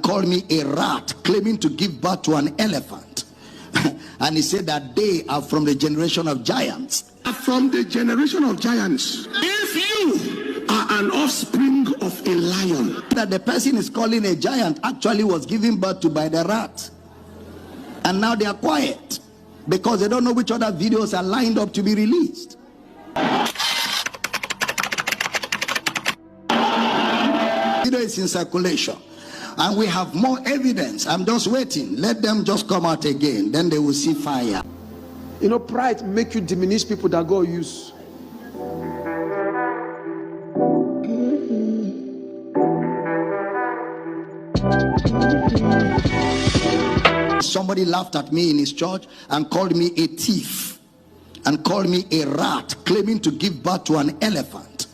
called me a rat, claiming to give birth to an elephant. And he said that they are from the generation of giants. From the generation of giants. If you are an offspring of a lion. That the person is calling a giant actually was given birth to by the rat. And now they are quiet because they don't know which other videos are lined up to be released. Video is in circulation. And we have more evidence. I'm just waiting. Let them just come out again. Then they will see fire. You know, pride make you diminish people that God use. Somebody laughed at me in his church and called me a thief and called me a rat, claiming to give birth to an elephant.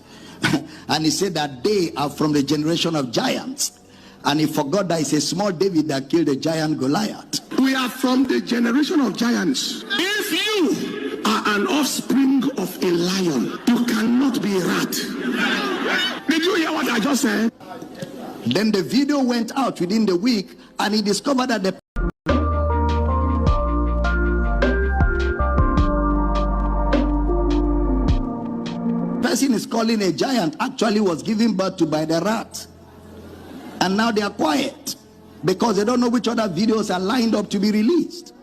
And he said that they are from the generation of giants. And he forgot that it's a small David that killed a giant Goliath. We are from the generation of giants. If you are an offspring of a lion, you cannot be a rat. Did you hear what I just said? Then the video went out within the week, and he discovered that the person is calling a giant actually was given birth to by the rat. And now they are quiet because they don't know which other videos are lined up to be released.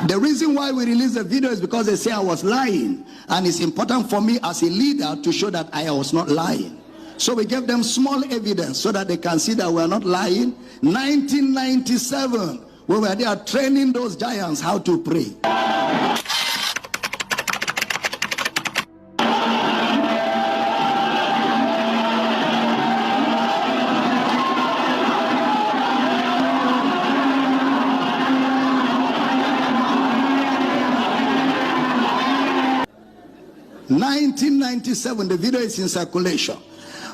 The reason why we release the video is because they say I was lying, and it's important for me as a leader to show that I was not lying. So we gave them small evidence so that they can see that we are not lying. 1997, we were there training those giants how to pray. In 1997, the video is in circulation.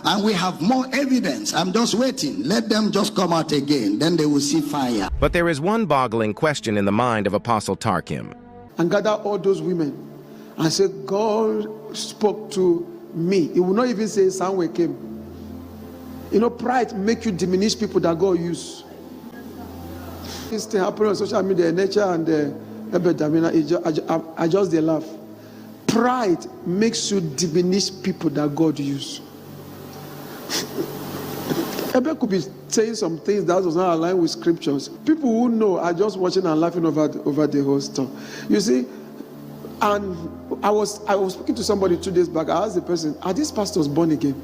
And we have more evidence. I'm just waiting. Let them just come out again. Then they will see fire. But there is one boggling question in the mind of Apostle Tarkim. And gather all those women and say, God spoke to me. He will not even say somewhere came. You know, pride make you diminish people that God use. This thing happening on social media, nature and Abel, Damina, I just they laugh. Pride makes you diminish people that God use. Abel could be saying some things that was not aligned with scriptures. People who know are just watching and laughing over the whole stuff. You see, and I was speaking to somebody 2 days back. I asked the person, are these pastors born again?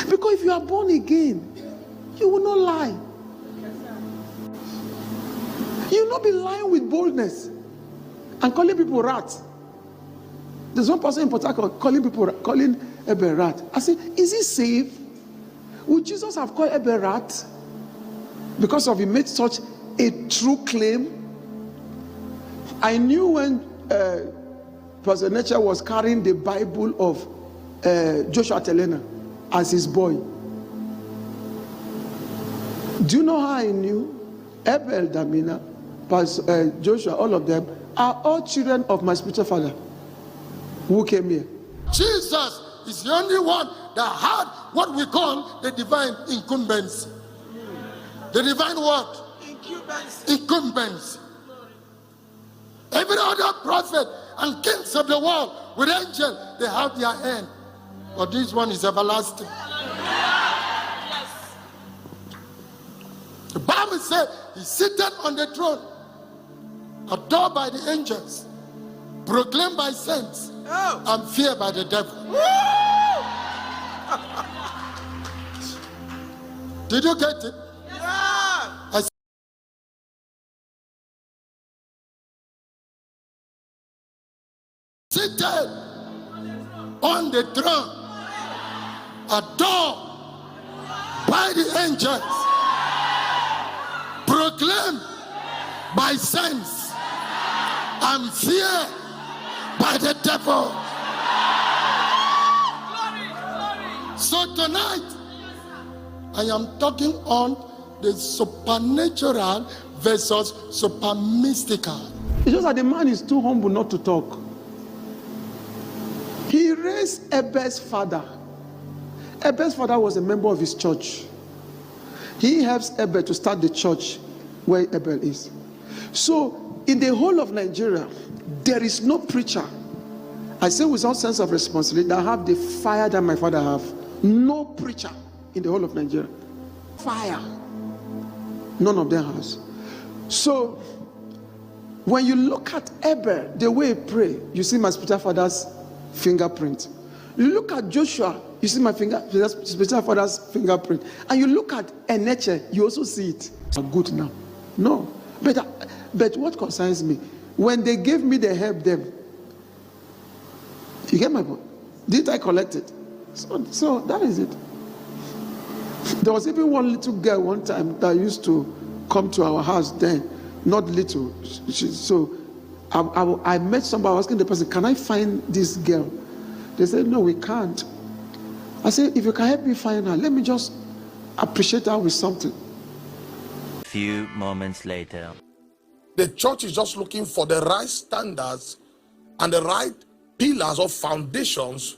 Because if you are born again, you will not lie. You will not be lying with boldness and calling people rats. There's one person in PORTHAR calling Abel rat. I said, is he safe? Would Jesus have called Abel rat because of he made such a true claim? I knew when Pastor Nature was carrying the Bible of Joshua Telena as his boy. Do you know how I knew? Abel, Damina, Pastor Joshua, all of them are all children of my spiritual father who came here. Jesus is the only one that had what we call the divine incumbency. The divine what? Incumbency. Every other prophet and kings of the world with angels, they have their end. But this one is everlasting. Yes. The Bible says he's seated on the throne, adored by the angels, proclaimed by saints, and feared by the devil. Did you get it? Yeah. Seated on the throne, adored by the angels, proclaimed by saints, and feared by the devil. So tonight, I am talking on the supernatural versus super mystical. It's just that the man is too humble not to talk. He raised Abel's father. Abel's father was a member of his church. He helps Abel to start the church where Abel is. So in the whole of Nigeria, there is no preacher, I say with some sense of responsibility, that have the fire that my father have. No preacher in the whole of Nigeria. Fire. None of them has. So when you look at Abel, the way he pray, you see my spiritual father's fingerprint. You look at Joshua, you see my spiritual father's fingerprint. And you look at Eneche, you also see it. Good now. No. But what concerns me, when they gave me the help them, you get my point? Did I collect it? So that is it. There was even one little girl one time that used to come to our house then, not little. So I met somebody asking the person, can I find this girl? They said, no, we can't. I said, if you can help me find her, let me just appreciate her with something. A few moments later. The church is just looking for the right standards and the right pillars or foundations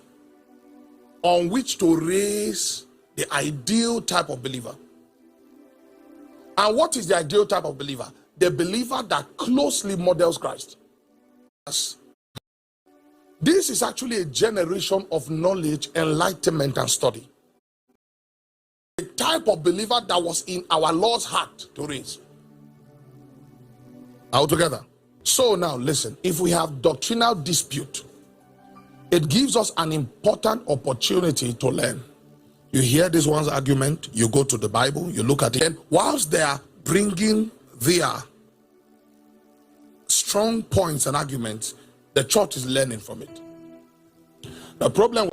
on which to raise the ideal type of believer. And what is the ideal type of believer? The believer that closely models Christ. This is actually a generation of knowledge, enlightenment, and study. The type of believer that was in our Lord's heart to raise. All together. So now listen, if we have doctrinal dispute, it gives us an important opportunity to learn. You hear this one's argument, you go to the Bible, you look at it, and whilst they are bringing their strong points and arguments, the church is learning from it. The problem